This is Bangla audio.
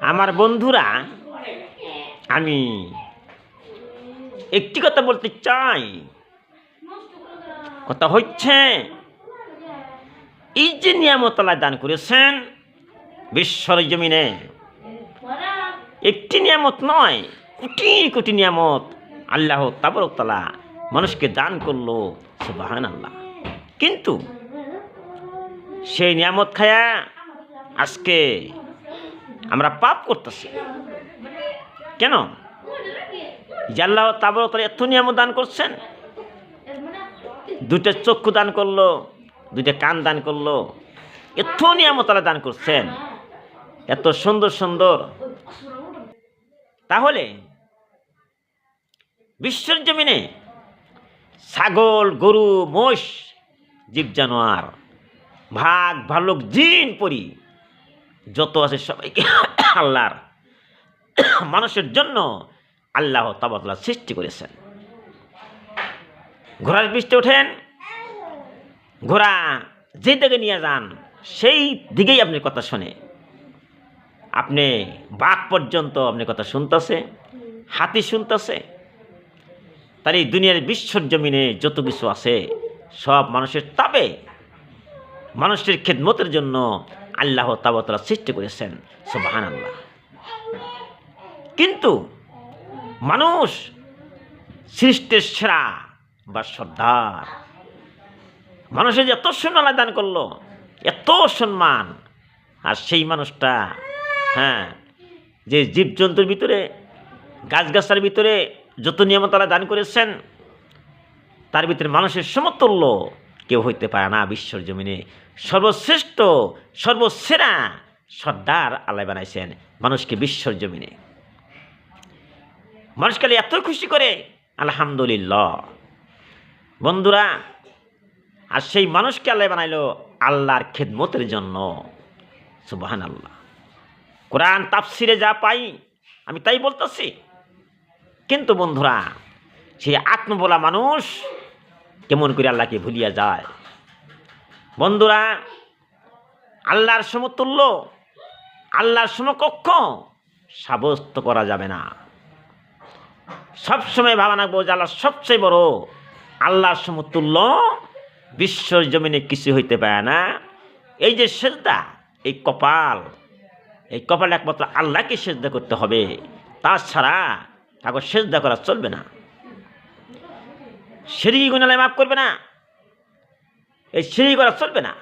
আমার বন্ধুরা, আমি একটি কথা বলতে চাই। কথা হচ্ছে, এই যে নিয়ামত আল্লাহ দান করেছেন বিশ্বর জমিনে, একটি নিয়ামত নয়, কোটি কোটি নিয়ামত আল্লাহ তাবারক তাআলা মানুষকে দান করলো। সুবহানাল্লাহ। কিন্তু সেই নিয়ামত খায়া আজকে আমরা পাপ করতেছি। কেন? যে আল্লাহ তাবারক তাআলা এত নিয়ামত দান করছেন, দুইটা চক্ষু দান করলো, দুইটা কান দান করলো, এত নিয়ামত আল্লাহ দান করছেন, এত সুন্দর সুন্দর। তাহলে বিশ্বের জমিনে ছাগল, গরু, মোষ, জীব জানোয়ার, ভাগ, ভালুক, জিন, পরি যত আছে সবাইকে আল্লাহর মানুষের জন্য আল্লাহ তাবারক তাআলা সৃষ্টি করেছেন। ঘোড়ার পৃষ্ঠে ওঠেন, ঘোড়া যে দিকে নিয়ে যান সেই দিকেই আপনি কথা শোনে। আপনি বাঘ পর্যন্ত আপনার কথা শুনতেছে, হাতি শুনতেছে। তার এই দুনিয়ার বিশ্বর জমিনে যত কিছু আছে সব মানুষের তাবে, মানুষের খেদমতের জন্য আল্লাহ তাবারক তাআলা সৃষ্টি করেছেন। সুবহানাল্লাহ। কিন্তু মানুষ সৃষ্টির সেরা বা সর্দার, মানুষের এত সম্মান দান করলো, এত সম্মান, আর সেই মানুষটা যে জীবজন্তুর ভিতরে, গাছগাছার ভিতরে যত নিয়ামত আল্লাহ দান করেছেন, তার ভিতরে মানুষের সমতুল্য কেউ হইতে পারে না। বিশ্বর জমিনে সর্বশ্রেষ্ঠ, সর্বসেরা সর্দার আল্লাহ বানাইছেন মানুষকে বিশ্বর জমিনে। মানুষকে এত খুশি করে, আলহামদুলিল্লাহ। বন্ধুরা, আর সেই মানুষকে আল্লাহ বানাইলো আল্লাহর খেদমতের জন্য। সুবহানাল্লাহ। কোরআন তাফসিরে যা পাই আমি তাই বলতেছি। কিন্তু বন্ধুরা, সেই আত্মবলা মানুষ কেমন করে আল্লাহকে ভুলিয়া যায়? বন্ধুরা, আল্লাহর সমতুল্য, আল্লাহর সমকক্ষ সাব্যস্ত করা যাবে না। সবসময় ভাবা রাখবো যে আল্লাহ সবচেয়ে বড়, আল্লাহর সমতুল্য বিশ্বর জমিনে কিছু হইতে পারে না। এই যে সেজদা, এই কপাল একমাত্র আল্লাহকে সেজদা করতে হবে, তাছাড়া কাউকে সেজদা করা চলবে না। শিরকি গুনাহ আল্লাহ মাফ করবে না, এই শিরকি করা চলবে না।